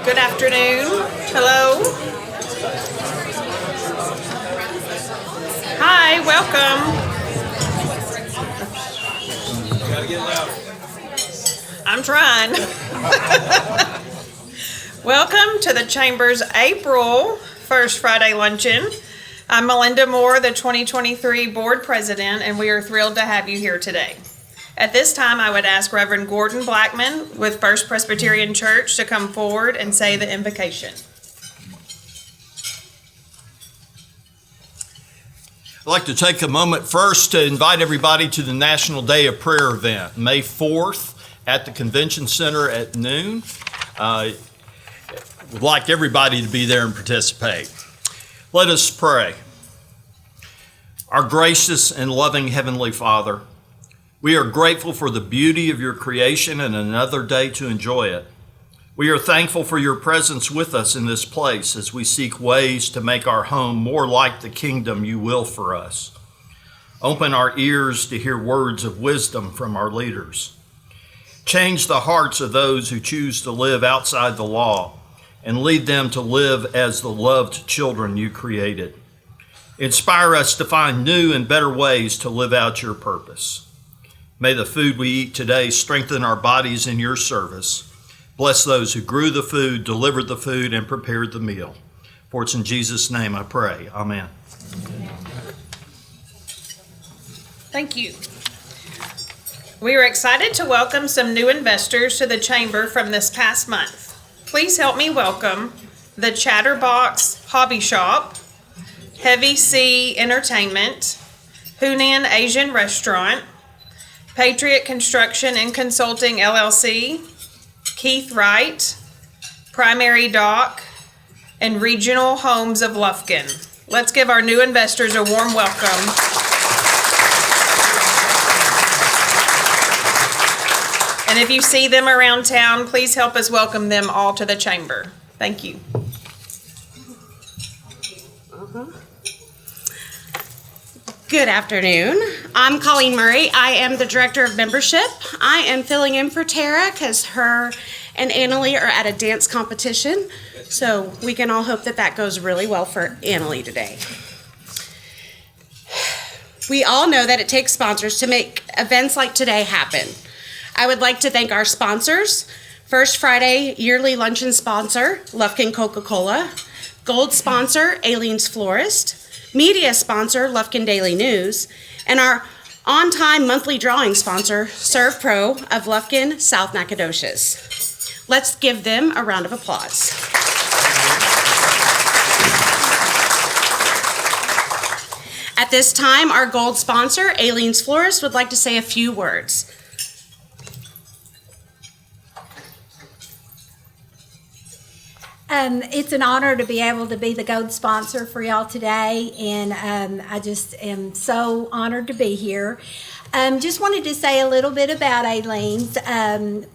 Good afternoon. Hello. Hi, welcome. Gotta get louder. I'm trying. Welcome to the Chamber's April First Friday Luncheon. I'm Melinda Moore, the 2023 Board President, and we are thrilled to have you here today. At this time, I would ask Reverend Gordon Blackman with First Presbyterian Church to come forward and say the invocation. I'd like to take a moment first to invite everybody to the National Day of Prayer event, May 4th at the Convention Center at noon. Would like everybody to be there and participate. Let us pray. Our gracious and loving Heavenly Father, we are grateful for the beauty of your creation and another day to enjoy it. We are thankful for your presence with us in this place as we seek ways to make our home more like the kingdom you will for us. Open our ears to hear words of wisdom from our leaders. Change the hearts of those who choose to live outside the law and lead them to live as the loved children you created. Inspire us to find new and better ways to live out your purpose. May the food we eat today strengthen our bodies in your service. Bless those who grew the food, delivered the food, and prepared the meal. For it's in Jesus' name I pray. Amen. Thank you. We are excited to welcome some new investors to the Chamber from this past month. Please help me welcome the Chatterbox Hobby Shop, Heavy Sea Entertainment, Hunan Asian Restaurant, Patriot Construction and Consulting LLC, Keith Wright, Primary Dock, and Regional Homes of Lufkin. Let's give our new investors a warm welcome. And if you see them around town, please help us welcome them all to the Chamber. Thank you. Good afternoon. I'm Colleen Murray. I am the Director of Membership. I am filling in for Tara because her and Annalie are at a dance competition. So we can all hope that that goes really well for Annalie today. We all know that it takes sponsors to make events like today happen. I would like to thank our sponsors. First Friday yearly luncheon sponsor, Lufkin Coca-Cola. Gold sponsor, Aileen's Florist. Media sponsor, Lufkin Daily News, and our on-time monthly drawing sponsor, Serve Pro of Lufkin, South Nacogdoches. Let's give them a round of applause. At this time, our gold sponsor, Aileen's Florist, would like to say a few words. It's an honor to be able to be the gold sponsor for y'all today, and I just am so honored to be here. Just wanted to say a little bit about Aileen's.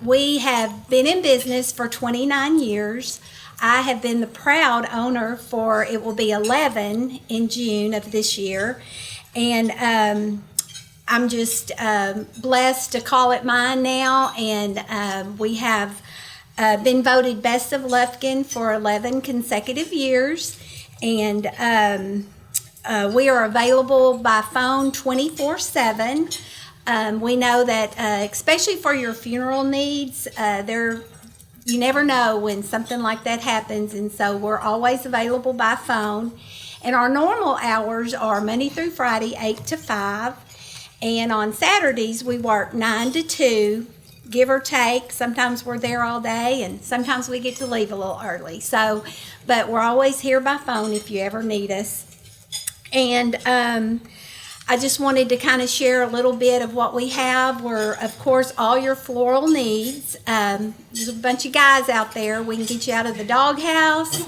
We have been in business for 29 years. I have been the proud owner for, it will be 11 in June of this year, and I'm just blessed to call it mine now, and we have been voted Best of Lufkin for 11 consecutive years, and we are available by phone 24/7. We know that especially for your funeral needs, you never know when something like that happens, and so we're always available by phone. And our normal hours are Monday through Friday, 8 to 5, and on Saturdays we work 9 to 2. Give or take. Sometimes we're there all day, and sometimes we get to leave a little early. So, but we're always here by phone if you ever need us. And I just wanted to kind of share a little bit of what we have. We're, of course, all your floral needs. There's a bunch of guys out there. We can get you out of the doghouse.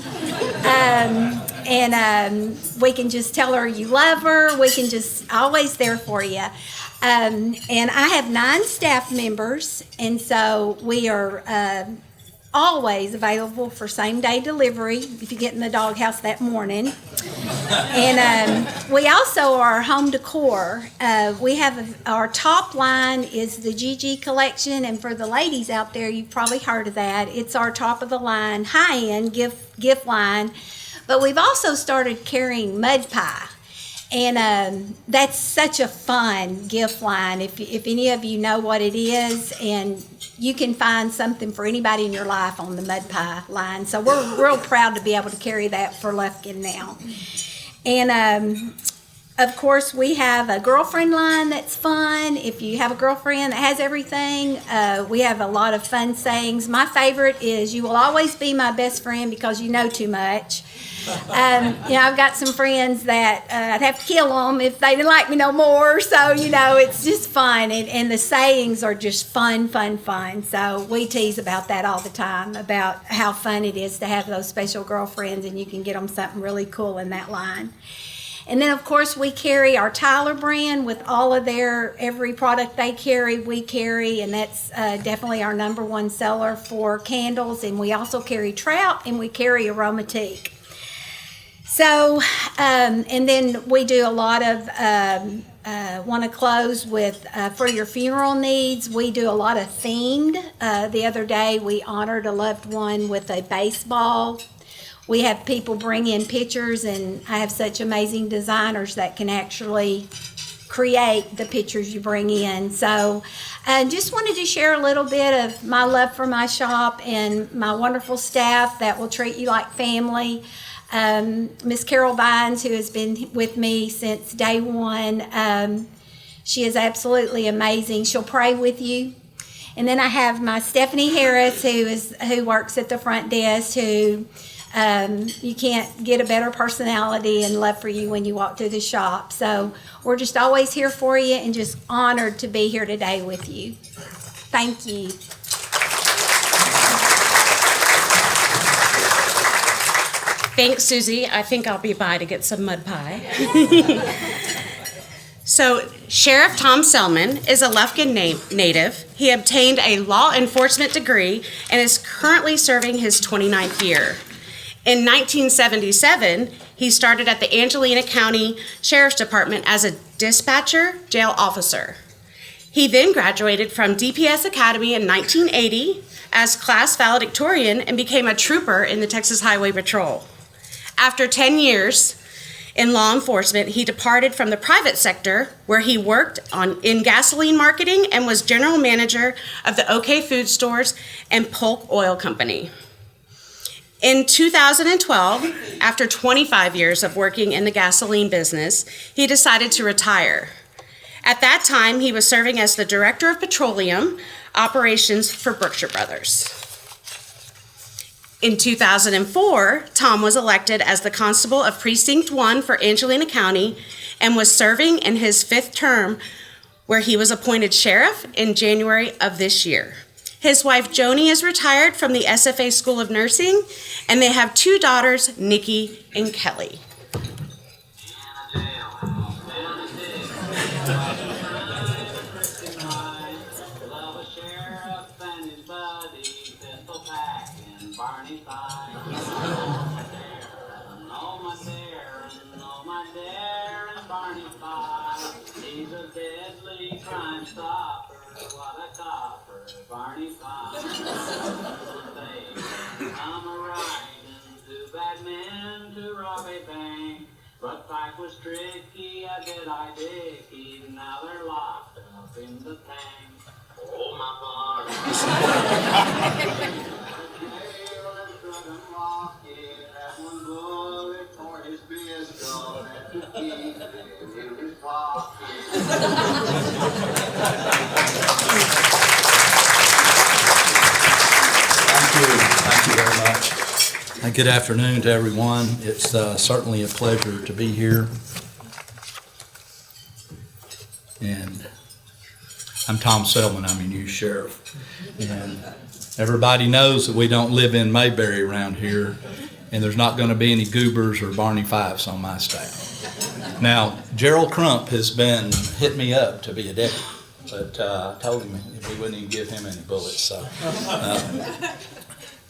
And we can just tell her you love her. We can just always there for you. And I have 9 staff members, and so we are always available for same-day delivery if you get in the doghouse that morning. And we also are home decor. We have our top line is the GG collection, and for the ladies out there, you've probably heard of that. It's our top of the line, high-end gift line. But we've also started carrying mud pie. And that's such a fun gift line. If any of you know what it is, and you can find something for anybody in your life on the mud pie line. So we're real proud to be able to carry that for Lufkin now. And of course, we have a girlfriend line that's fun. If you have a girlfriend that has everything, we have a lot of fun sayings. My favorite is, "You will always be my best friend because you know too much." I've got some friends that I'd have to kill them if they didn't like me no more. So, it's just fun. And the sayings are just fun. So we tease about that all the time, about how fun it is to have those special girlfriends, and you can get them something really cool in that line. And then, of course, we carry our Tyler brand with all of every product they carry, we carry, and that's definitely our number one seller for candles. And we also carry Trout, and we carry Aromatique. So, and then we do a lot of, want to close with, for your funeral needs, we do a lot of themed. The other day, we honored a loved one with a baseball. We have people bring in pictures, and I have such amazing designers that can actually create the pictures you bring in. So just wanted to share a little bit of my love for my shop and my wonderful staff that will treat you like family. Miss Carol Vines, who has been with me since day one, she is absolutely amazing. She'll pray with you. And then I have my Stephanie Harris, who works at the front desk, who you can't get a better personality and love for you when you walk through the shop. So we're just always here for you, and just honored to be here today with you. Thank you. Thanks, Susie. I think I'll be by to get some mud pie. So, Sheriff Tom Selman is a Lufkin native. He obtained a law enforcement degree and is currently serving his 29th year. In 1977, he started at the Angelina County Sheriff's Department as a dispatcher jail officer. He then graduated from DPS Academy in 1980 as class valedictorian and became a trooper in the Texas Highway Patrol. After 10 years in law enforcement, he departed from the private sector, where he worked in gasoline marketing and was general manager of the OK Food Stores and Polk Oil Company. In 2012, after 25 years of working in the gasoline business, he decided to retire. At that time, he was serving as the Director of Petroleum Operations for Berkshire Brothers. In 2004, Tom was elected as the Constable of Precinct 1 for Angelina County and was serving in his 5th term, where he was appointed sheriff in January of this year. His wife, Joni, is retired from the SFA School of Nursing, and they have 2 daughters, Nikki and Kelly. Barney Fox, I'm a riding to bad men to rob a bank, but life was tricky, I dicky, now they're locked up in the tank. Oh my Barney. That one bullet for his pistol and to keep it in his pocket. Thank you very much. And good afternoon to everyone. It's certainly a pleasure to be here. And I'm Tom Selman. I'm your new sheriff. And everybody knows that we don't live in Mayberry around here, and there's not going to be any Goobers or Barney Fives on my staff. Now, Gerald Crump has been hitting me up to be a deputy, but I told him we wouldn't even give him any bullets. So.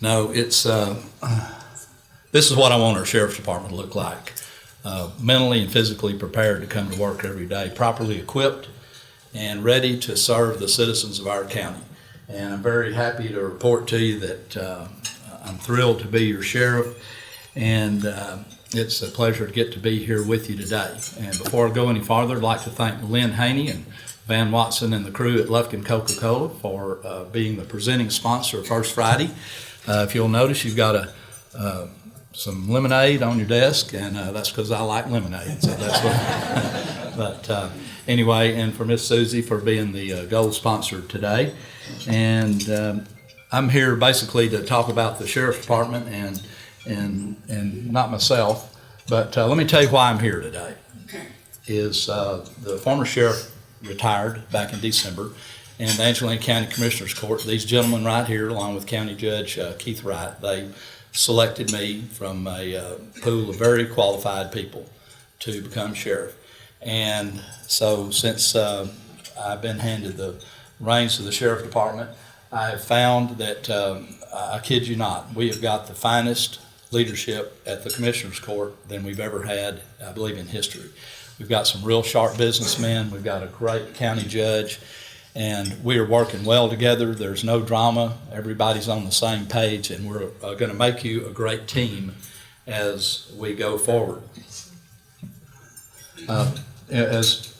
No, it's this is what I want our sheriff's department to look like. Mentally and physically prepared to come to work every day, properly equipped and ready to serve the citizens of our county. And I'm very happy to report to you that I'm thrilled to be your sheriff, and it's a pleasure to get to be here with you today. And before I go any farther, I'd like to thank Lynn Haney and Van Watson and the crew at Lufkin Coca-Cola for being the presenting sponsor of First Friday. If you'll notice, you've got some lemonade on your desk, and that's because I like lemonade. So that's what. But anyway, and for Miss Susie for being the gold sponsor today. And I'm here basically to talk about the sheriff's department and not myself. But let me tell you why I'm here today. Is the former sheriff retired back in December, and the Angelina County Commissioner's Court, these gentlemen right here, along with County Judge Keith Wright, they selected me from a pool of very qualified people to become sheriff. And so since I've been handed the reins of the sheriff department, I have found that, I kid you not, we have got the finest leadership at the Commissioner's Court than we've ever had, I believe, in history. We've got some real sharp businessmen. We've got a great county judge, and we are working well together. There's no drama. Everybody's on the same page, and we're going to make you a great team as we go forward. As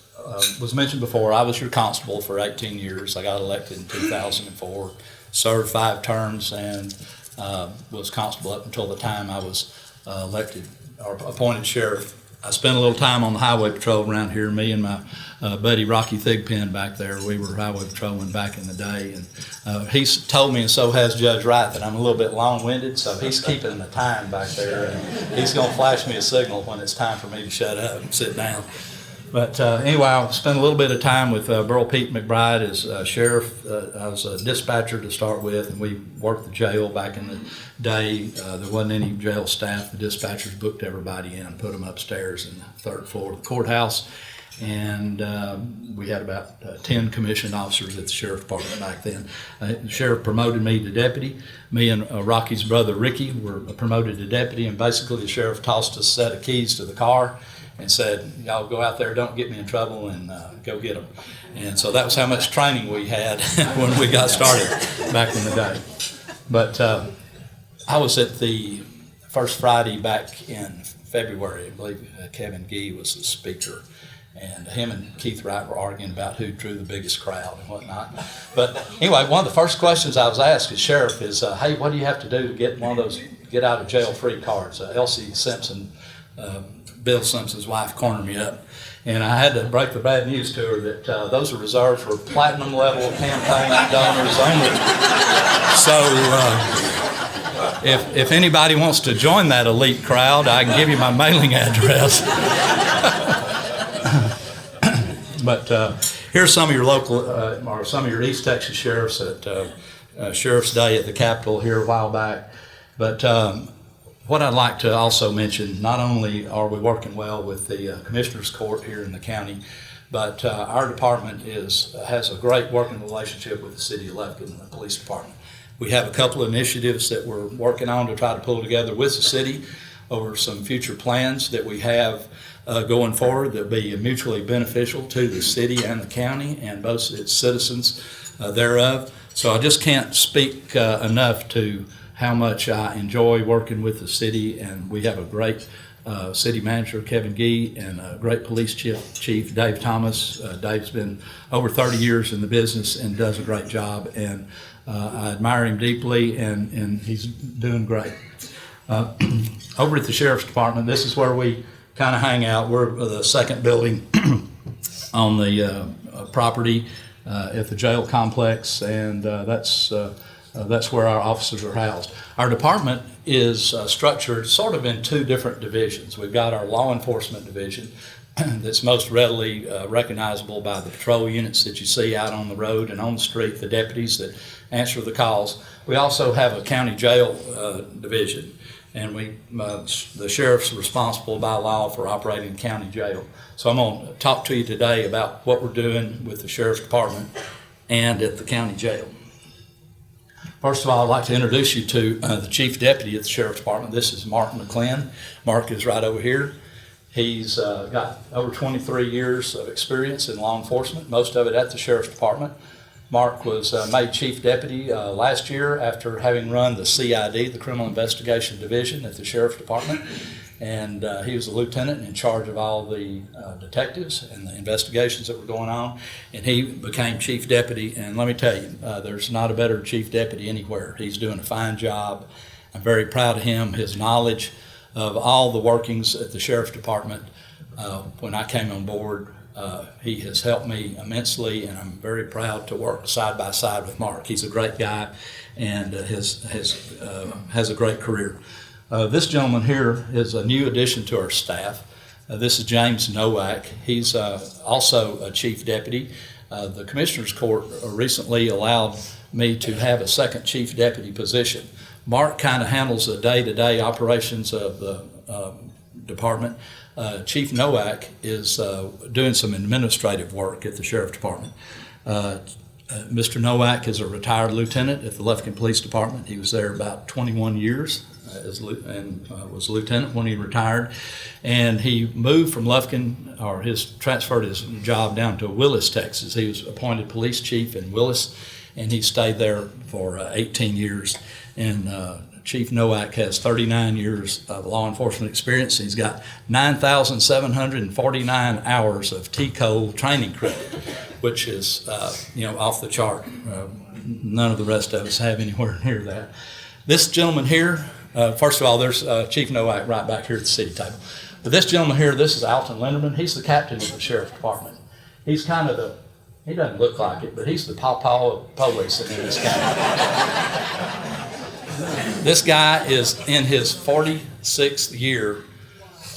was mentioned before, I was your constable for 18 years. I got elected in 2004, served 5 terms, and was constable up until the time I was elected or appointed sheriff. I spent a little time on the highway patrol around here. Me and my buddy Rocky Thigpen back there, we were highway patrolling back in the day. And he's told me, and so has Judge Wright, that I'm a little bit long-winded, so he's keeping the time back there. And he's going to flash me a signal when it's time for me to shut up and sit down. But anyway, I spent a little bit of time with Burl Pete McBride as sheriff. I was a dispatcher to start with, and we worked the jail back in the day. There wasn't any jail staff. The dispatchers booked everybody in, put them upstairs in the 3rd floor of the courthouse. And we had about 10 commissioned officers at the sheriff's department back then. The sheriff promoted me to deputy. Me and Rocky's brother Ricky were promoted to deputy, and basically the sheriff tossed us a set of keys to the car and said, y'all go out there, don't get me in trouble, and go get them. And so that was how much training we had when we got started back in the day. But I was at the First Friday back in February. I believe Kevin Gee was the speaker, and him and Keith Wright were arguing about who drew the biggest crowd and whatnot. But anyway, one of the first questions I was asked as sheriff is, hey, what do you have to do to get one of those get out of jail free cards? Elsie Simpson, Bill Simpson's wife, cornered me up, and I had to break the bad news to her that those are reserved for platinum level campaign donors only. So if anybody wants to join that elite crowd, I can give you my mailing address. But here's some of your local or some of your East Texas sheriffs at Sheriff's Day at the Capitol here a while back. But what I'd like to also mention, not only are we working well with the Commissioner's Court here in the county, but our department has a great working relationship with the City of Lufkin and the Police Department. We have a couple of initiatives that we're working on to try to pull together with the city over some future plans that we have going forward that will be mutually beneficial to the city and the county and both its citizens thereof. So I just can't speak enough to how much I enjoy working with the city, and we have a great city manager, Kevin Gee, and a great police chief, Dave Thomas. Dave's been over 30 years in the business and does a great job, and I admire him deeply, and he's doing great. Over at the Sheriff's Department, this is where we kind of hang out. We're the second building on the property at the jail complex, and that's where our officers are housed. Our department is structured sort of in 2 different divisions. We've got our law enforcement division that's most readily recognizable by the patrol units that you see out on the road and on the street, the deputies that answer the calls. We also have a county jail division, and the sheriff's responsible by law for operating the county jail. So I'm going to talk to you today about what we're doing with the sheriff's department and at the county jail. First of all, I'd like to introduce you to the Chief Deputy at the Sheriff's Department. This is Mark McClin. Mark is right over here. He's got over 23 years of experience in law enforcement, most of it at the Sheriff's Department. Mark was made Chief Deputy last year after having run the CID, the Criminal Investigation Division at the Sheriff's Department. And he was a lieutenant in charge of all the detectives and the investigations that were going on. And he became Chief Deputy. And let me tell you, there's not a better Chief Deputy anywhere. He's doing a fine job. I'm very proud of him, his knowledge of all the workings at the Sheriff's Department. When I came on board, he has helped me immensely, and I'm very proud to work side by side with Mark. He's a great guy and has a great career. This gentleman here is a new addition to our staff. This is James Nowak. He's also a Chief Deputy. The Commissioner's Court recently allowed me to have a second Chief Deputy position. Mark kind of handles the day-to-day operations of the department. Chief Nowak is doing some administrative work at the Sheriff's Department. Mr. Nowak is a retired lieutenant at the Lufkin Police Department. He was there about 21 years and was a lieutenant when he retired. And he moved from Lufkin, or transferred his job down to Willis, Texas. He was appointed police chief in Willis, and he stayed there for 18 years. And Chief Nowak has 39 years of law enforcement experience. He's got 9,749 hours of TCO training credit, which is off the chart. None of the rest of us have anywhere near that. This gentleman here, first of all, there's Chief Nowak right back here at the city table. But this gentleman here, this is Alton Linderman. He's the captain of the Sheriff's Department. He's kind of he doesn't look like it, but he's the pawpaw of police in this county. This guy is in his 46th year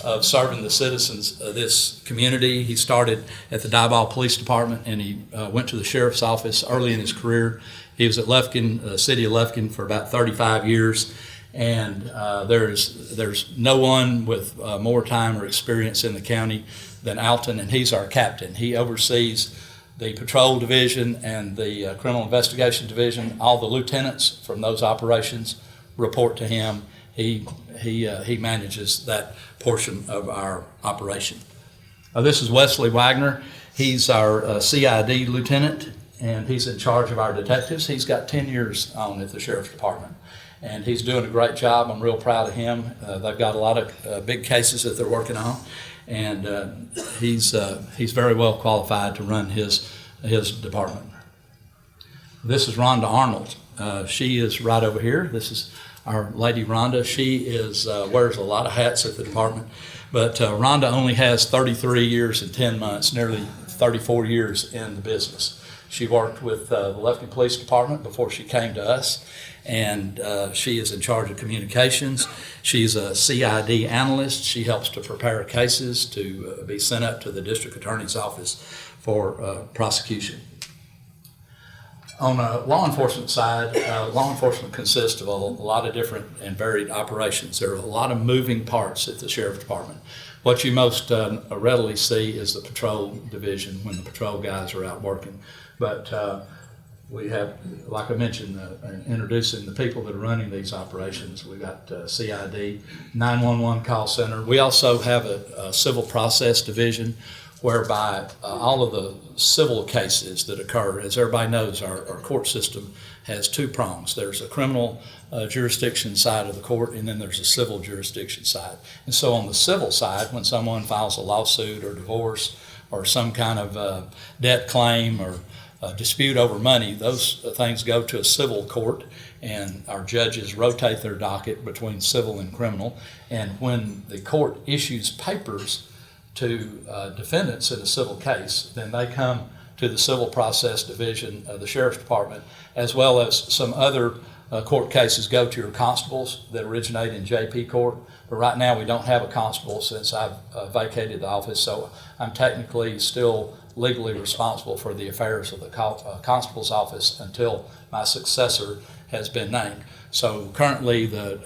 of serving the citizens of this community. He started at the Diboll Police Department, and he went to the Sheriff's Office early in his career. He was at Lufkin, the city of Lufkin, for about 35 years. And there's no one with more time or experience in the county than Alton, and he's our captain. He oversees the patrol division and the criminal investigation division. All the lieutenants from those operations report to him. He manages that portion of our operation. This is Wesley Wagner. He's our CID lieutenant, and he's in charge of our detectives. He's got 10 years on at the Sheriff's Department, and he's doing a great job. I'm real proud of him. They've got a lot of big cases that they're working on, and he's very well qualified to run his department. This is Rhonda Arnold. She is right over here. This is our lady Rhonda. She wears a lot of hats at the department, but Rhonda only has 33 years and 10 months, nearly 34 years in the business. She worked with the Lufkin Police Department before she came to us, and she is in charge of communications. She's a CID analyst. She helps to prepare cases to be sent up to the district attorney's office for prosecution. On the law enforcement side, law enforcement consists of a lot of different and varied operations. There are a lot of moving parts at the Sheriff's Department. What you most readily see is the patrol division when the patrol guys are out working. But we have, like I mentioned, introducing the people that are running these operations. We've got CID, 911 call center. We also have a civil process division whereby all of the civil cases that occur, as everybody knows, our court system has two prongs. There's a criminal jurisdiction side of the court, and then there's a civil jurisdiction side. And so on the civil side, when someone files a lawsuit or divorce or some kind of debt claim or dispute over money, those things go to a civil court, and our judges rotate their docket between civil and criminal. And when the court issues papers to defendants in a civil case, then they come to the Civil Process Division of the Sheriff's Department, as well as some other court cases go to your constables that originate in JP Court. But right now we don't have a constable since I've vacated the office, so I'm technically still legally responsible for the affairs of the constable's office until my successor has been named. So currently the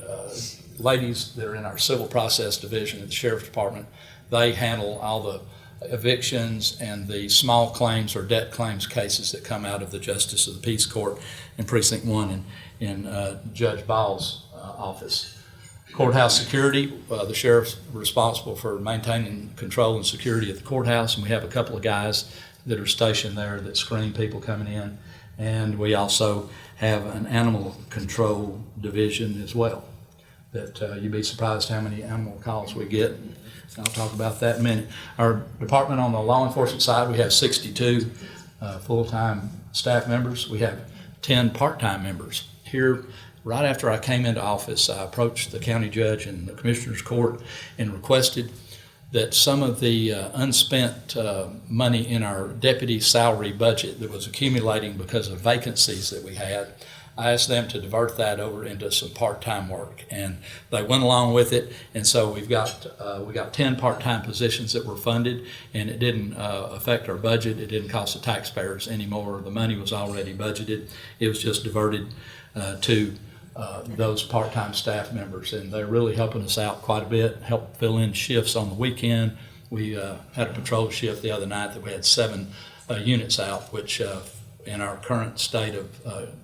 ladies that are in our Civil Process Division at the Sheriff's Department, they handle all the evictions and the small claims or debt claims cases that come out of the Justice of the Peace Court in Precinct 1 in Judge Ball's office. Courthouse security, the sheriff's responsible for maintaining control and security at the courthouse, and we have a couple of guys that are stationed there that screen people coming in. And we also have an animal control division as well. That you'd be surprised how many animal calls we get. I'll talk about that in a minute. Our department on the law enforcement side, we have 62 full-time staff members. We have 10 part-time members. Here, right after I came into office, I approached the county judge and the commissioner's court and requested that some of the unspent money in our deputy salary budget that was accumulating because of vacancies that we had, I asked them to divert that over into some part-time work, and they went along with it. And so we got 10 part-time positions that were funded, and it didn't affect our budget. It didn't cost the taxpayers anymore. The money was already budgeted. It was just diverted to those part-time staff members, and they're really helping us out quite a bit, help fill in shifts on the weekend. We had a patrol shift the other night that we had 7 units out, which in our current state of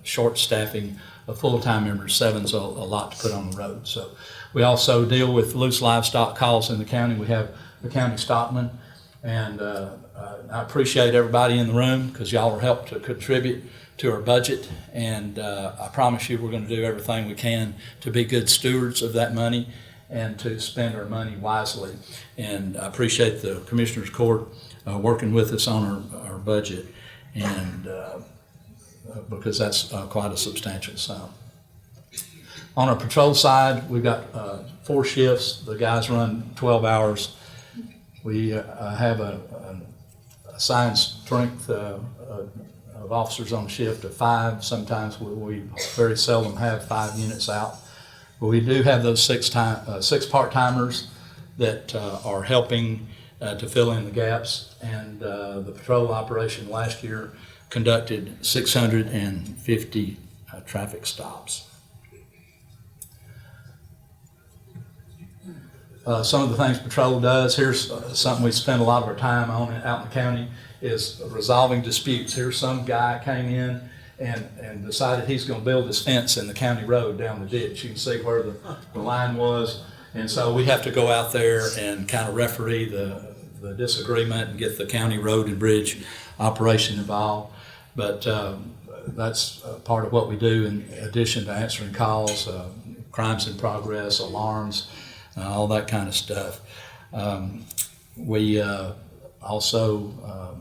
short staffing of full-time members, 7's a lot to put on the road. So we also deal with loose livestock calls in the county. We have the county stockman, and I appreciate everybody in the room because y'all are helping to contribute to our budget, and I promise you we're going to do everything we can to be good stewards of that money and to spend our money wisely. And I appreciate the Commissioner's Court working with us on our budget, and because that's quite a substantial sum. On our patrol side, we've got 4 shifts. The guys run 12 hours. We have an assigned strength of officers on shift of 5. Sometimes we very seldom have 5 units out. But we do have those 6 part-timers that are helping to fill in the gaps. And the patrol operation last year conducted 650 traffic stops. Some of the things patrol does, here's something we spend a lot of our time on out in the county, is resolving disputes. Here's some guy came in and decided he's going to build this fence in the county road down the ditch. You can see where the line was. And so we have to go out there and kind of referee the disagreement and get the county road and bridge operation involved. But that's part of what we do in addition to answering calls, crimes in progress, alarms, all that kind of stuff. We also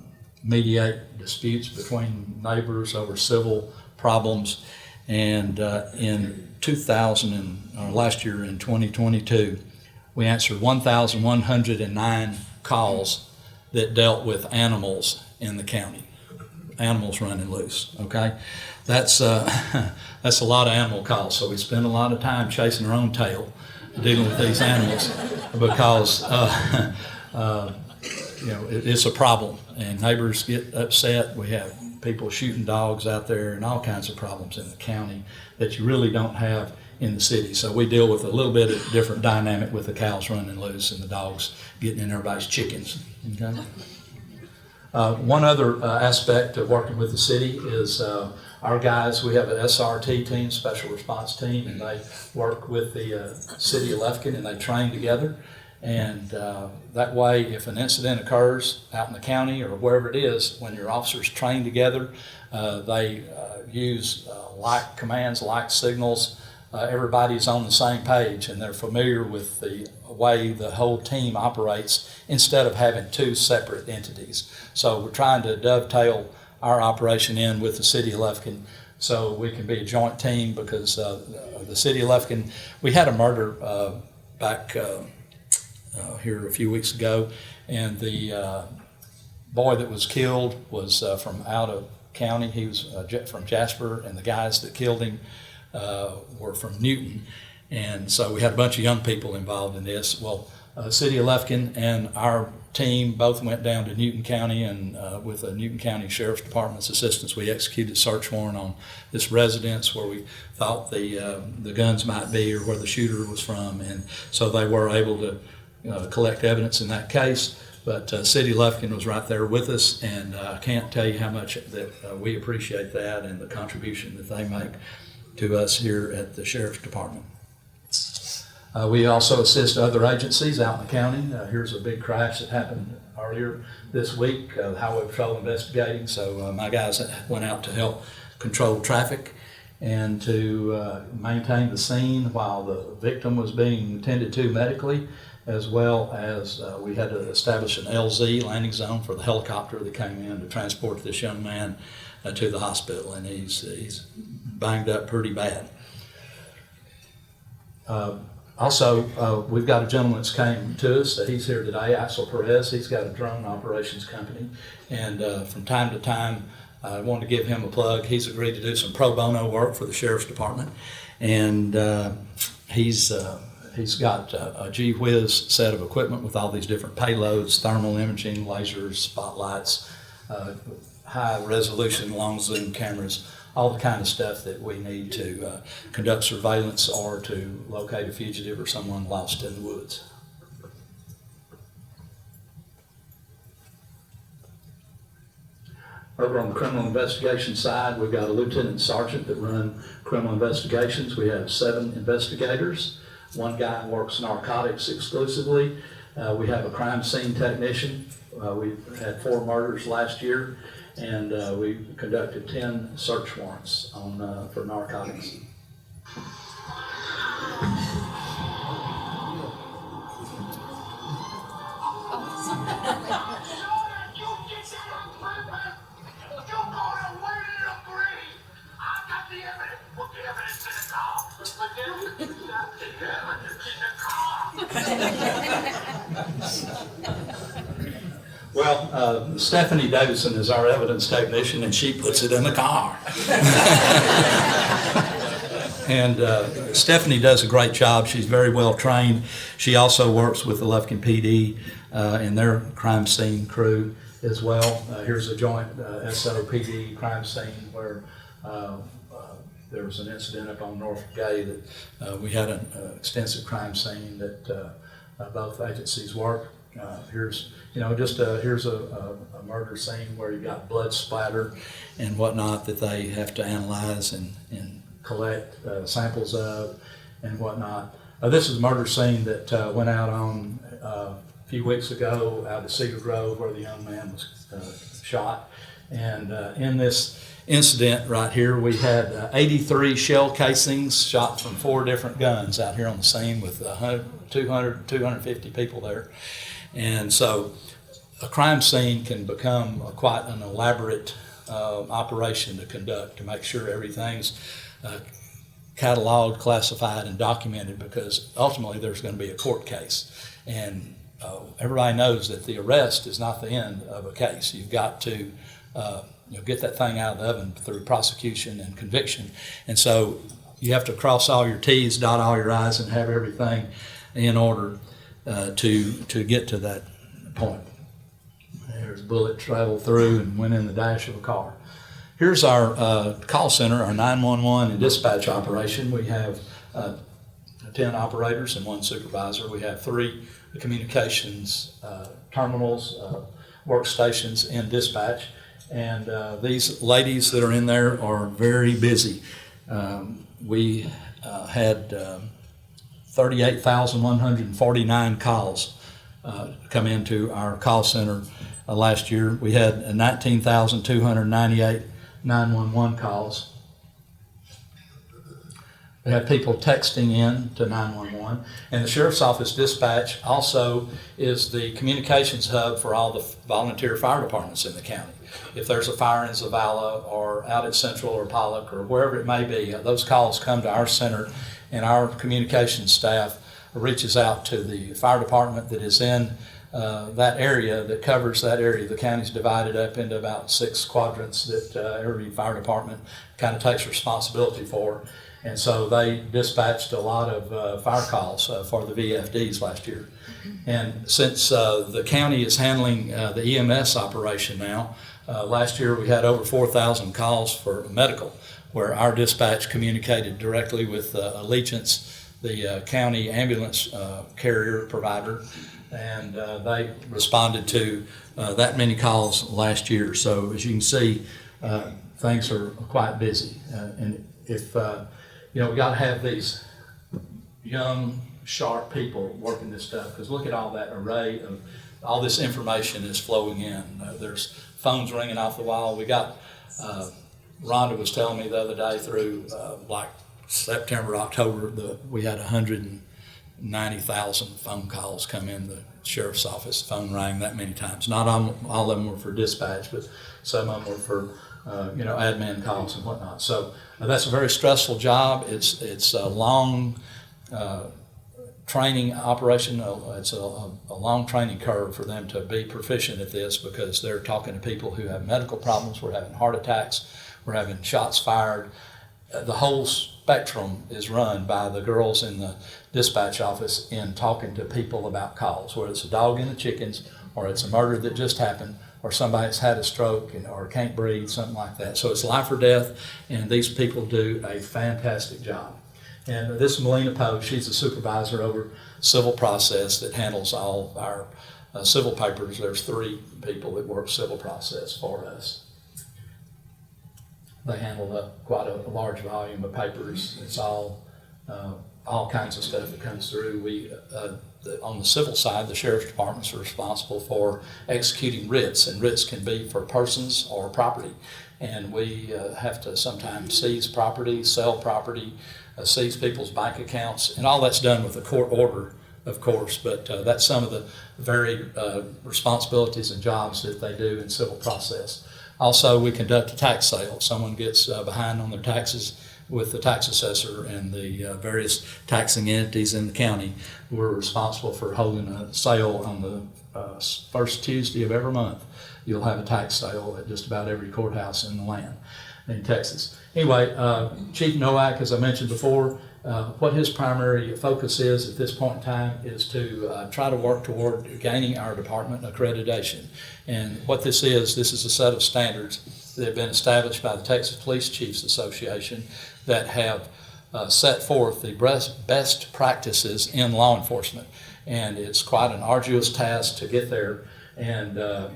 mediate disputes between neighbors over civil problems. And in last year in 2022, we answered 1,109 calls that dealt with animals in the county. Animals running loose, okay? That's a lot of animal calls, so we spend a lot of time chasing our own tail dealing with these animals because it's a problem, and neighbors get upset. We have people shooting dogs out there and all kinds of problems in the county that you really don't have in the city. So we deal with a little bit of different dynamic with the cows running loose and the dogs getting in everybody's chickens, okay? One other aspect of working with the city is our guys. We have an SRT team, Special Response Team, and they work with the city of Lufkin, and they train together. And that way, if an incident occurs out in the county or wherever it is, when your officers train together, they use like commands, like signals. Everybody's on the same page, and they're familiar with the way the whole team operates instead of having 2 separate entities. So we're trying to dovetail our operation in with the city of Lufkin so we can be a joint team, because the city of Lufkin, we had a murder back here a few weeks ago, and the boy that was killed was from out of county. He was from Jasper, and the guys that killed him were from Newton. And so we had a bunch of young people involved in this. Well, City of Lufkin and our team both went down to Newton County, and with the Newton County Sheriff's Department's assistance, we executed a search warrant on this residence where we thought the guns might be or where the shooter was from. And so they were able to collect evidence in that case. But City of Lufkin was right there with us, and I can't tell you how much that we appreciate that and the contribution that they make. to us here at the Sheriff's Department. We also assist other agencies out in the county. Here's a big crash that happened earlier this week, the Highway Patrol investigating. So my guys went out to help control traffic and to maintain the scene while the victim was being attended to medically, as well as we had to establish an LZ, landing zone, for the helicopter that came in to transport this young man to the hospital, and he's banged up pretty bad. Also, we've got a gentleman that's came to us. He's here today, Axel Perez. He's got a drone operations company, and from time to time, I wanted to give him a plug. He's agreed to do some pro bono work for the Sheriff's Department, and he's got a gee whiz set of equipment with all these different payloads, thermal imaging, lasers, spotlights, high resolution, long zoom cameras, all the kind of stuff that we need to conduct surveillance or to locate a fugitive or someone lost in the woods. Over on the criminal investigation side, we've got a lieutenant sergeant that run criminal investigations. We have 7 investigators. One guy works narcotics exclusively. We have a crime scene technician. We had 4 murders last year, and we conducted 10 search warrants on for narcotics. Well, Stephanie Davidson is our evidence technician, and she puts it in the car. And Stephanie does a great job. She's very well trained. She also works with the Lufkin PD and their crime scene crew as well. Here's a joint SOPD crime scene where there was an incident up on North Gay that we had an extensive crime scene that both agencies worked. Here's here's a murder scene where you got blood splatter and whatnot that they have to analyze and collect samples of and whatnot. This is a murder scene that went out on a few weeks ago out at Cedar Grove where the young man was shot. And in this incident right here, we had 83 shell casings shot from 4 different guns out here on the scene with 250 people there. And so a crime scene can become quite an elaborate operation to conduct to make sure everything's cataloged, classified, and documented, because ultimately there's going to be a court case. And everybody knows that the arrest is not the end of a case. You've got to get that thing out of the oven through prosecution and conviction. And so you have to cross all your T's, dot all your I's, and have everything in order to get to that point. There's a bullet traveled through and went in the dash of a car. Here's our call center, our 911 and dispatch operation. We have 10 operators and 1 supervisor. We have 3 communications terminals, workstations in dispatch. And these ladies that are in there are very busy. We had 38,149 calls come into our call center last year. We had 19,298 911 calls. We had people texting in to 911. And the Sheriff's Office dispatch also is the communications hub for all the volunteer fire departments in the county. If there's a fire in Zavala or out at Central or Pollock or wherever it may be, those calls come to our center, and our communications staff reaches out to the fire department that is in that area, that covers that area. The county's divided up into about 6 quadrants that every fire department kind of takes responsibility for. And so they dispatched a lot of fire calls for the VFDs last year. And since the county is handling the EMS operation now, last year we had over 4,000 calls for medical, where our dispatch communicated directly with Allegiance, the county ambulance carrier provider, and they responded to that many calls last year. So as you can see, things are quite busy. And if we got to have these young, sharp people working this stuff, because look at all that array of, all this information is flowing in. There's phones ringing off the wall. We got, Rhonda was telling me the other day through like September, October, we had 190,000 phone calls come in the sheriff's office. The phone rang that many times. Not all of them were for dispatch, but some of them were for admin calls and whatnot. So that's a very stressful job. It's a long training operation. It's a long training curve for them to be proficient at this, because they're talking to people who have medical problems. We're having heart attacks. We're having shots fired. The whole spectrum is run by the girls in the dispatch office in talking to people about calls, whether it's a dog and the chickens, or it's a murder that just happened, or somebody's had a stroke or can't breathe, something like that. So it's life or death, and these people do a fantastic job. And this is Melina Poe. She's a supervisor over civil process that handles all our civil papers. There's 3 people that work civil process for us. They handle quite a large volume of papers. It's all kinds of stuff that comes through. On the civil side, the sheriff's departments are responsible for executing writs, and writs can be for persons or property. And we have to sometimes seize property, sell property, seize people's bank accounts, and all that's done with a court order, of course, but that's some of the varied responsibilities and jobs that they do in civil process. Also, we conduct a tax sale. Someone gets behind on their taxes with the tax assessor and the various taxing entities in the county. We're responsible for holding a sale on the first Tuesday of every month. You'll have a tax sale at just about every courthouse in the land in Texas. Anyway, Chief Nowak, as I mentioned before, what his primary focus is at this point in time is to try to work toward gaining our department accreditation. And what this is a set of standards that have been established by the Texas Police Chiefs Association that have set forth the best practices in law enforcement. And it's quite an arduous task to get there. And the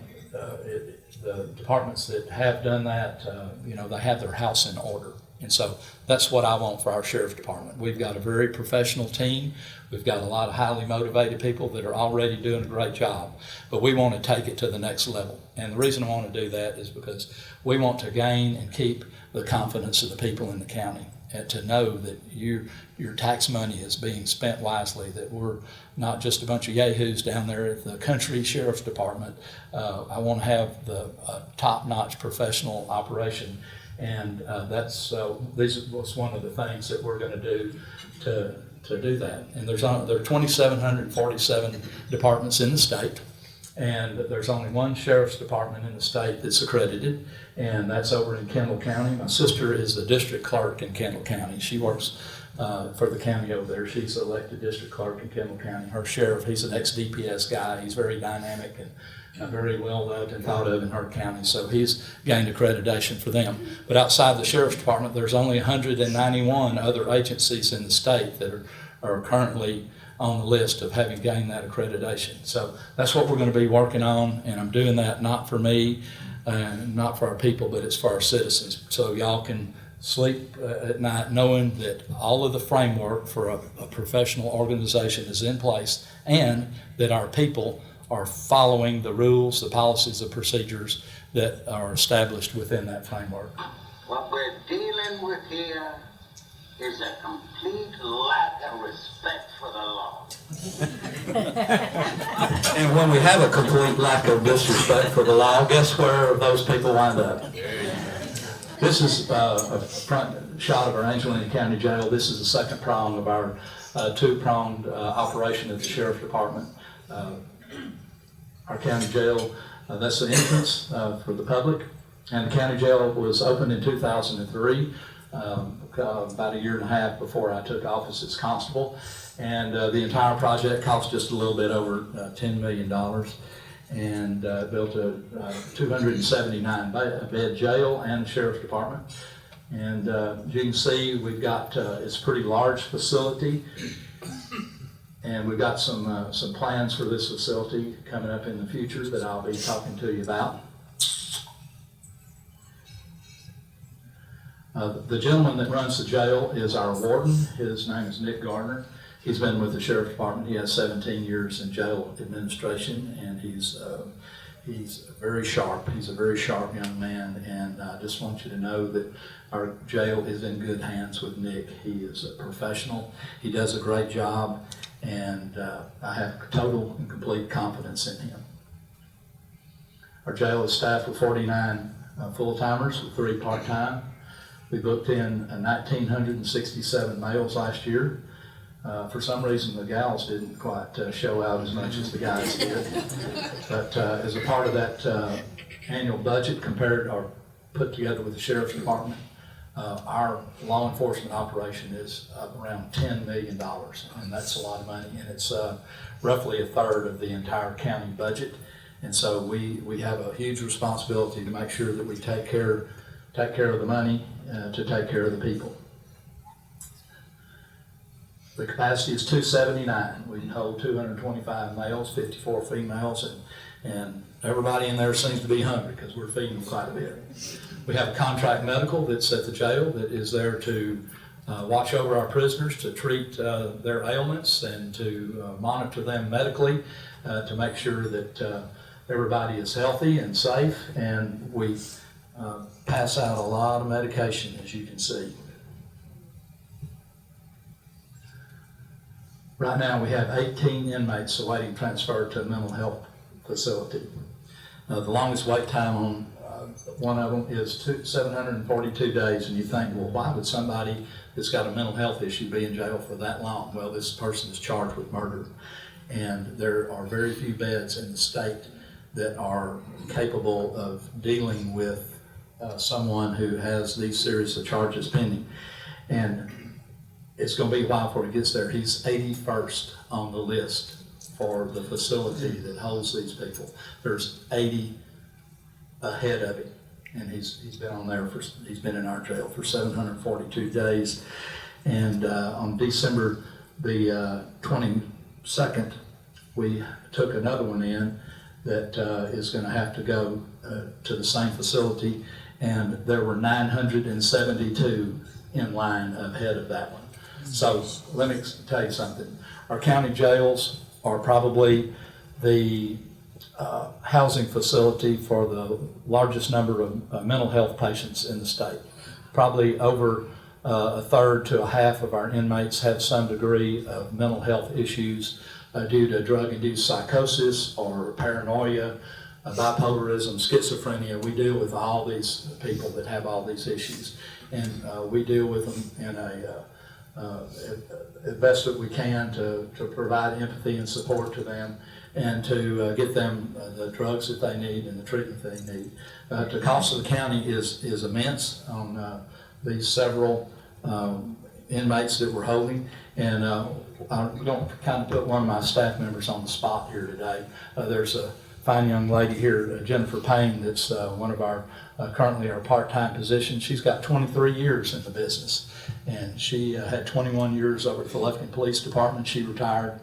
departments that have done that, they have their house in order. And so that's what I want for our sheriff's department. We've got a very professional team. We've got a lot of highly motivated people that are already doing a great job, but we want to take it to the next level. And the reason I want to do that is because we want to gain and keep the confidence of the people in the county, and to know that your tax money is being spent wisely, that we're not just a bunch of yahoos down there at the country sheriff's department. I want to have the top-notch professional operation. And this was one of the things that we're going to do to do that. And there are 2,747 departments in the state, and there's only one sheriff's department in the state that's accredited, and that's over in Kendall County. My sister is the district clerk in Kendall County. She works for the county over there. She's the elected district clerk in Kendall County. Her sheriff, he's an ex-DPS guy. He's very dynamic and very well loved and thought of in her county, so he's gained accreditation for them. But outside the sheriff's department, there's only 191 other agencies in the state that are currently on the list of having gained that accreditation. So that's what we're going to be working on, and I'm doing that not for me and not for our people, but it's for our citizens. So y'all can sleep at night knowing that all of the framework for a professional organization is in place, and that our people are following the rules, the policies, the procedures that are established within that framework. What we're dealing with here is a complete lack of respect for the law. And when we have a complete lack of disrespect for the law, guess where those people wind up? This is a front shot of our Angelina County Jail. This is the second prong of our two-pronged operation at the Sheriff's Department. Our county jail, that's the entrance for the public. And the county jail was opened in 2003, about a year and a half before I took office as constable. And the entire project cost just a little bit over $10 million, and built a 279-bed jail and sheriff's department. And as you can see, we've got, it's a pretty large facility. And we've got some plans for this facility coming up in the future that I'll be talking to you about. The gentleman that runs the jail is our warden. His name is Nick Gardner. He's been with the Sheriff's Department. He has 17 years in jail administration, and he's very sharp. He's a very sharp young man, and I just want you to know that our jail is in good hands with Nick. He is a professional. He does a great job, and I have total and complete confidence in him. Our jail is staffed with 49 full-timers with 3 part-time. We booked in 1,967 males last year. For some reason, the gals didn't quite show out as much as the guys did. But as a part of that annual budget put together with the Sheriff's Department, our law enforcement operation is around $10 million, and that's a lot of money, and it's roughly a third of the entire county budget. And so we have a huge responsibility to make sure that we take care of the money to take care of the people. The capacity is 279. We can hold 225 males, 54 females, and everybody in there seems to be hungry because we're feeding them quite a bit. We have a contract medical that's at the jail that is there to watch over our prisoners, to treat their ailments, and to monitor them medically to make sure that everybody is healthy and safe, and we pass out a lot of medication, as you can see. Right now we have 18 inmates awaiting transfer to a mental health facility. The longest wait time on one of them is 742 days, and you think, well, why would somebody that's got a mental health issue be in jail for that long? Well, this person is charged with murder, and there are very few beds in the state that are capable of dealing with someone who has these series of charges pending. And it's going to be a while before he gets there. He's 81st on the list for the facility that holds these people. There's 80 ahead of him, and he's been on there he's been in our jail for 742 days. And on December the 22nd, we took another one in that is going to have to go to the same facility, and there were 972 in line ahead of that one. So let me tell you something. Our county jails are probably the housing facility for the largest number of mental health patients in the state. Probably over a third to a half of our inmates have some degree of mental health issues due to drug-induced psychosis or paranoia, bipolarism, schizophrenia. We deal with all these people that have all these issues, and we deal with them in as best that we can to provide empathy and support to them, and to get them the drugs that they need and the treatment they need. The cost of the county is immense on these several inmates that we're holding, and I'm going to kind of put one of my staff members on the spot here today. There's a fine young lady here, Jennifer Payne, that's one of our currently our part-time position. She's got 23 years in the business, and she had 21 years over at the Lufkin Police Department. She retired,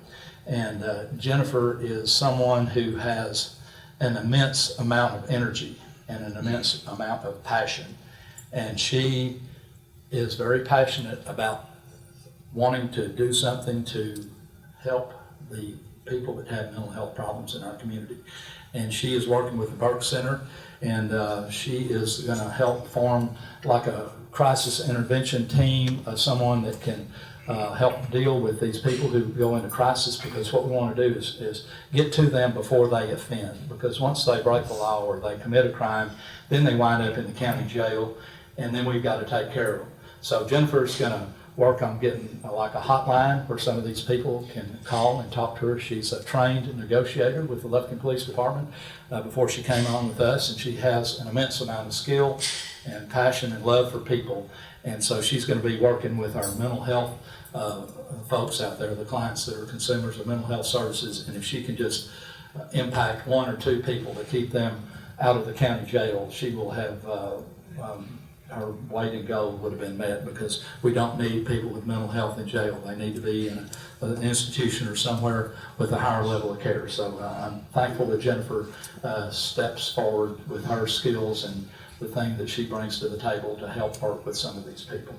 and Jennifer is someone who has an immense amount of energy and an immense amount of passion, and she is very passionate about wanting to do something to help the people that have mental health problems in our community. And she is working with the Burke Center, and she is going to help form like a crisis intervention team, someone that can help deal with these people who go into crisis, because what we want to do is get to them before they offend, because once they break the law or they commit a crime, then they wind up in the county jail, and then we've got to take care of them. So Jennifer's going to work on getting like a hotline where some of these people can call and talk to her. She's a trained negotiator with the Lufkin Police Department before she came on with us, and she has an immense amount of skill and passion and love for people. And so she's going to be working with our mental health folks out there, the clients that are consumers of mental health services, and if she can just impact one or two people to keep them out of the county jail, she will have her weighted goal would have been met, because we don't need people with mental health in jail. They need to be in an institution or somewhere with a higher level of care. So I'm thankful that Jennifer steps forward with her skills and the thing that she brings to the table to help work with some of these people.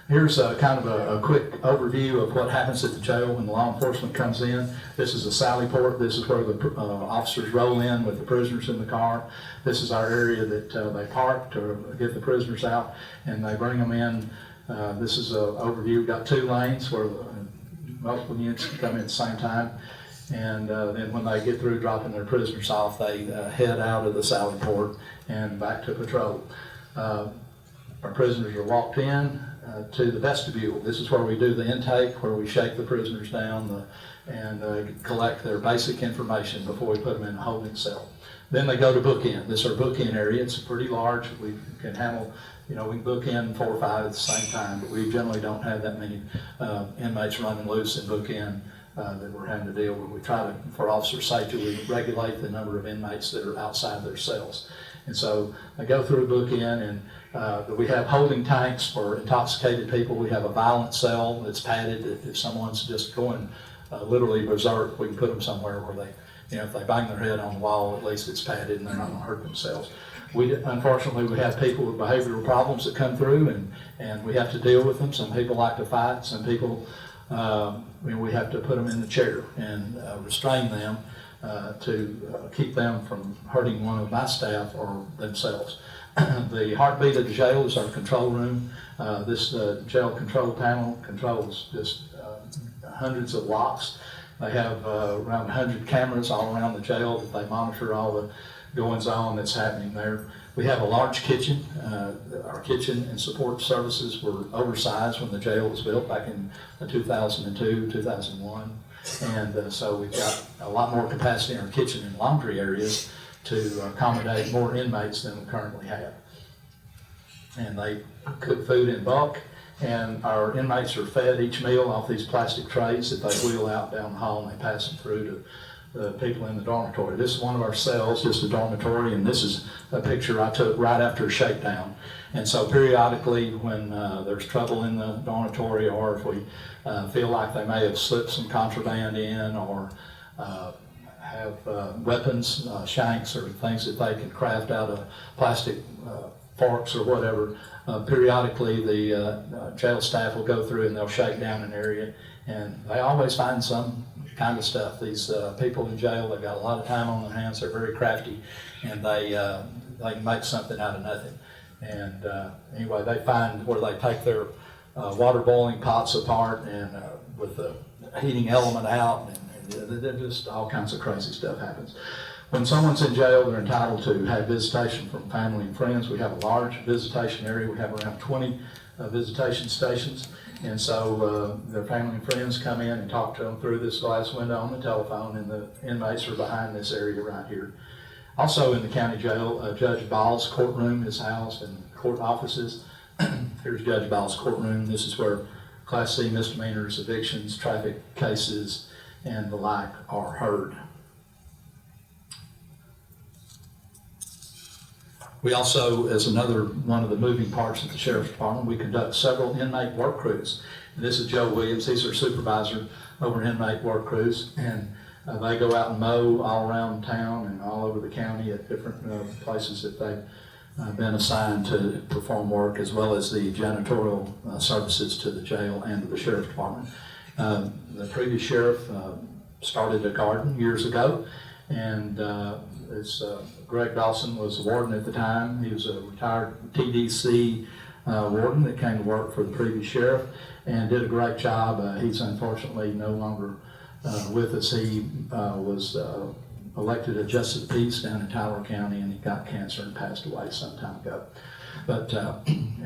Here's kind of a quick overview of what happens at the jail when law enforcement comes in. This is a sally port. This is where the officers roll in with the prisoners in the car. This is our area that they park to get the prisoners out, and they bring them in. This is an overview. We've got 2 lanes where multiple units can come in at the same time. And then when they get through dropping their prisoners off, they head out of the sally port and back to patrol. Our prisoners are walked in to the vestibule. This is where we do the intake, where we shake the prisoners down and collect their basic information before we put them in a holding cell. Then they go to bookend. This is our bookend area. It's pretty large. We can handle, we can book in 4 or 5 at the same time, but we generally don't have that many inmates running loose in bookend that we're having to deal with. We try to, for officer safety, we regulate the number of inmates that are outside their cells. And so they go through bookend, and we have holding tanks for intoxicated people. We have a violent cell that's padded. If someone's just going literally berserk, we can put them somewhere where they, if they bang their head on the wall, at least it's padded and they're not going to hurt themselves. Unfortunately, we have people with behavioral problems that come through, and we have to deal with them. Some people like to fight. Some people, we have to put them in the chair and restrain them to keep them from hurting one of my staff or themselves. The heartbeat of the jail is our control room. This jail control panel controls just hundreds of locks. They have around 100 cameras all around the jail that they monitor all the goings on that's happening there. We have a large kitchen. Our kitchen and support services were oversized when the jail was built back in 2002, 2001. And so we've got a lot more capacity in our kitchen and laundry areas to accommodate more inmates than we currently have. And they cook food in bulk, and our inmates are fed each meal off these plastic trays that they wheel out down the hall, and they pass them through to the people in the dormitory. This is one of our cells, just a dormitory, and this is a picture I took right after a shakedown. And so periodically when there's trouble in the dormitory, or if we feel like they may have slipped some contraband in, or have weapons, shanks, or things that they can craft out of plastic forks or whatever, periodically the jail staff will go through and they'll shake down an area, and they always find some kind of stuff. These people in jail, they've got a lot of time on their hands, they're very crafty, and they can make something out of nothing. And anyway, they find where they take their water boiling pots apart and with the heating element out, and just all kinds of crazy stuff happens. When someone's in jail, they're entitled to have visitation from family and friends. We have a large visitation area. We have around 20 visitation stations. And so their family and friends come in and talk to them through this glass window on the telephone, and the inmates are behind this area right here. Also in the county jail, Judge Ball's courtroom is housed, and court offices. Here's Judge Ball's courtroom. This is where Class C misdemeanors, evictions, traffic cases, and the like are heard. We also, as another one of the moving parts of the Sheriff's Department, we conduct several inmate work crews. And this is Joe Williams. He's our supervisor over inmate work crews. And they go out and mow all around town and all over the county at different places that they've been assigned to perform work, as well as the janitorial services to the jail and to the Sheriff's Department. The previous sheriff started a garden years ago, and Greg Dawson was the warden at the time. He was a retired TDC warden that came to work for the previous sheriff and did a great job. He's unfortunately no longer with us. He was elected a justice of peace down in Tyler County, and he got cancer and passed away some time ago. But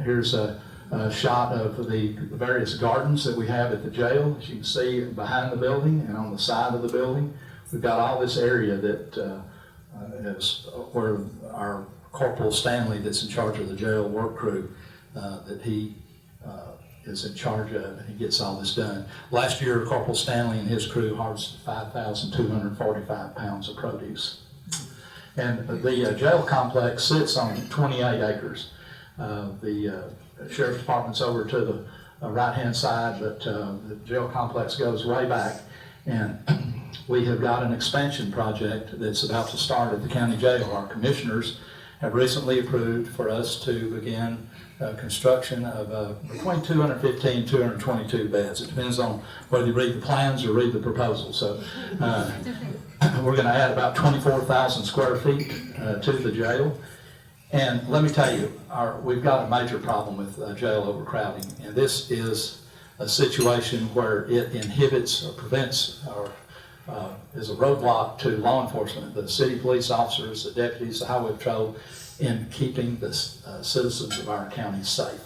here's a shot of the various gardens that we have at the jail. As you can see behind the building and on the side of the building, we've got all this area that is where our Corporal Stanley, that's in charge of the jail work crew, that he is in charge of, and he gets all this done. Last year, Corporal Stanley and his crew harvested 5,245 pounds of produce. And the jail complex sits on 28 acres. The Sheriff's Department's over to the right-hand side, but the jail complex goes way back. And we have got an expansion project that's about to start at the county jail. Our commissioners have recently approved for us to begin construction of between 215 and 222 beds. It depends on whether you read the plans or read the proposal. So we're going to add about 24,000 square feet to the jail. And let me tell you, we've got a major problem with jail overcrowding, and this is a situation where it inhibits or prevents or is a roadblock to law enforcement, the city police officers, the deputies, the highway patrol, in keeping the citizens of our county safe.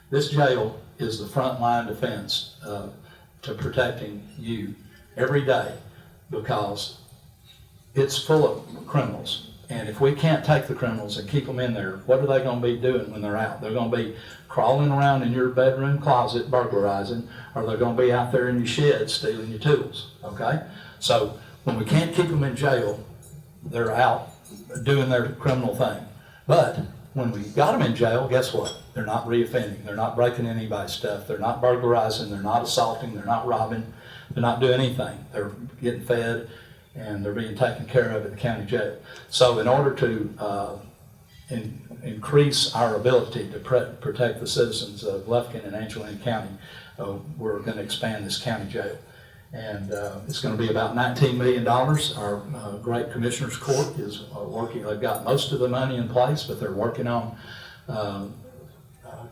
This jail is the frontline defense to protecting you every day, because it's full of criminals. And if we can't take the criminals and keep them in there, what are they going to be doing when they're out? They're going to be crawling around in your bedroom closet burglarizing, or they're going to be out there in your shed stealing your tools, okay? So when we can't keep them in jail, they're out doing their criminal thing. But when we got them in jail, guess what? They're not reoffending. They're not breaking anybody's stuff. They're not burglarizing. They're not assaulting. They're not robbing. They're not doing anything. They're getting fed, and they're being taken care of at the county jail. So in order to increase our ability to protect the citizens of Lufkin and Angelina County, we're going to expand this county jail. And it's going to be about $19 million. Our great Commissioners Court is working. They've got most of the money in place, but they're working on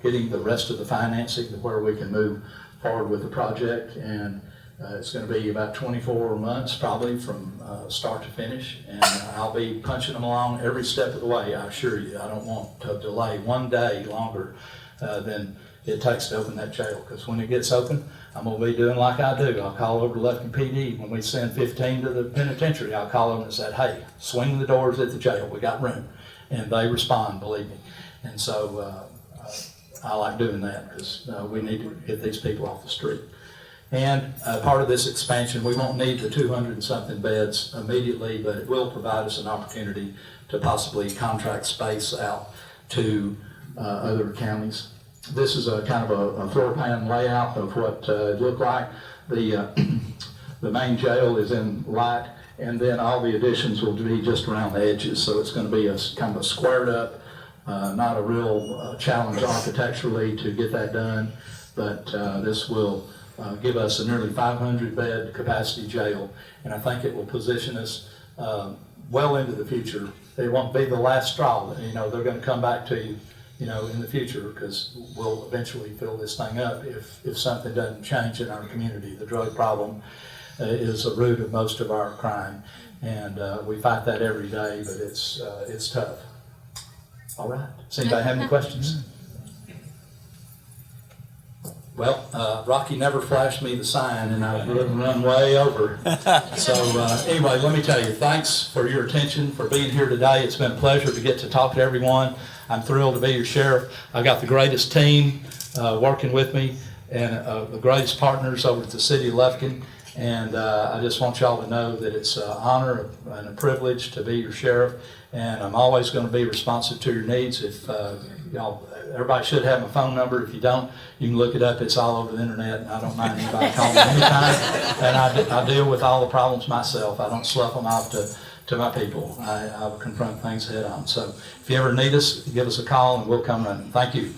getting the rest of the financing to where we can move forward with the project. And it's going to be about 24 months probably from start to finish. And I'll be punching them along every step of the way, I assure you. I don't want to delay one day longer than it takes to open that jail, because when it gets open, I'm going to be doing like I do. I'll call over to Lufkin PD. When we send 15 to the penitentiary, I'll call them and say, hey, swing the doors at the jail. We got room. And they respond, believe me. And so I like doing that, because we need to get these people off the street. And part of this expansion, we won't need the 200 and something beds immediately, but it will provide us an opportunity to possibly contract space out to other counties. This is a kind of a floor plan layout of what it looked like. The main jail is in light, and then all the additions will be just around the edges. So it's going to be a kind of a squared up, not a real challenge architecturally to get that done, but this will give us a nearly 500 bed capacity jail, and I think it will position us well into the future. It won't be the last straw. You know, they're going to come back to you, you know, in the future, because we'll eventually fill this thing up if something doesn't change in our community. The drug problem is the root of most of our crime, and we fight that every day, but it's tough. All right. Does anybody have any questions? Well, Rocky never flashed me the sign, and I wouldn't run way over. So anyway, let me tell you, thanks for your attention, for being here today. It's been a pleasure to get to talk to everyone. I'm thrilled to be your sheriff. I've got the greatest team working with me, and the greatest partners over at the city of Lufkin. And I just want y'all to know that it's an honor and a privilege to be your sheriff. And I'm always going to be responsive to your needs. If y'all, everybody should have my phone number. If you don't, you can look it up. It's all over the internet, and I don't mind anybody calling me anytime. And I deal with all the problems myself. I don't slough them off to my people. I will confront things head on. So if you ever need us, give us a call, and we'll come running. Thank you.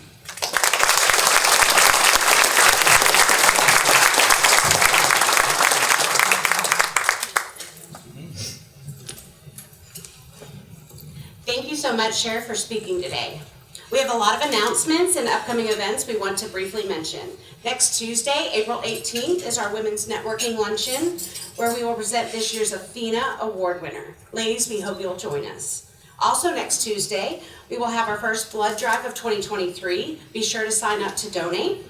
Thank you so much, Sheriff, for speaking today. We have a lot of announcements and upcoming events we want to briefly mention. Next Tuesday, April 18th, is our Women's Networking Luncheon, where we will present this year's Athena Award winner. Ladies, we hope you'll join us. Also next Tuesday, we will have our first blood drive of 2023. Be sure to sign up to donate.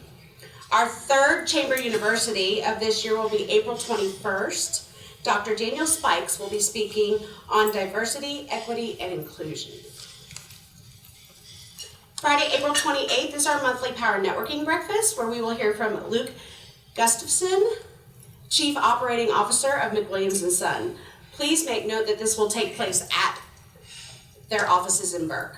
Our third Chamber University of this year will be April 21st. Dr. Daniel Spikes will be speaking on diversity, equity, and inclusion. Friday, April 28th is our monthly Power Networking Breakfast, where we will hear from Luke Gustafson, Chief Operating Officer of McWilliams & Son. Please make note that this will take place at their offices in Burke.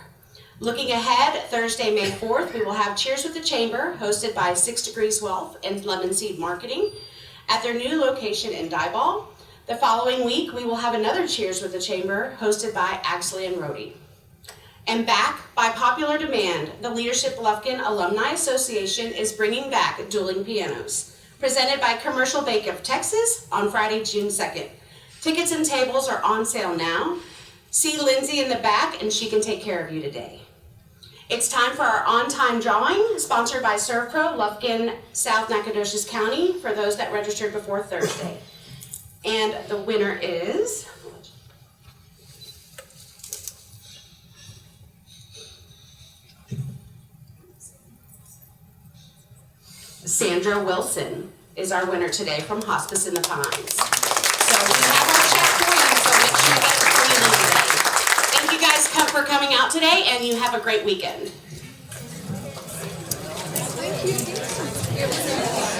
Looking ahead, Thursday, May 4th, we will have Cheers with the Chamber, hosted by 6 Degrees Wealth and Lemon Seed Marketing, at their new location in Diboll. The following week, we will have another Cheers with the Chamber, hosted by Axley and Rohde. And back by popular demand, the Leadership Lufkin Alumni Association is bringing back dueling pianos, presented by Commercial Bank of Texas on Friday, June 2nd. Tickets and tables are on sale now. See Lindsay in the back and she can take care of you today. It's time for our on-time drawing, sponsored by ServPro, Lufkin, South Nacogdoches County, for those that registered before Thursday. And the winner is Sandra Wilson is our winner today from Hospice in the Pines. So we have our check for you, so make sure that's before you leave today. Thank you guys for coming out today, and you have a great weekend. Thank you.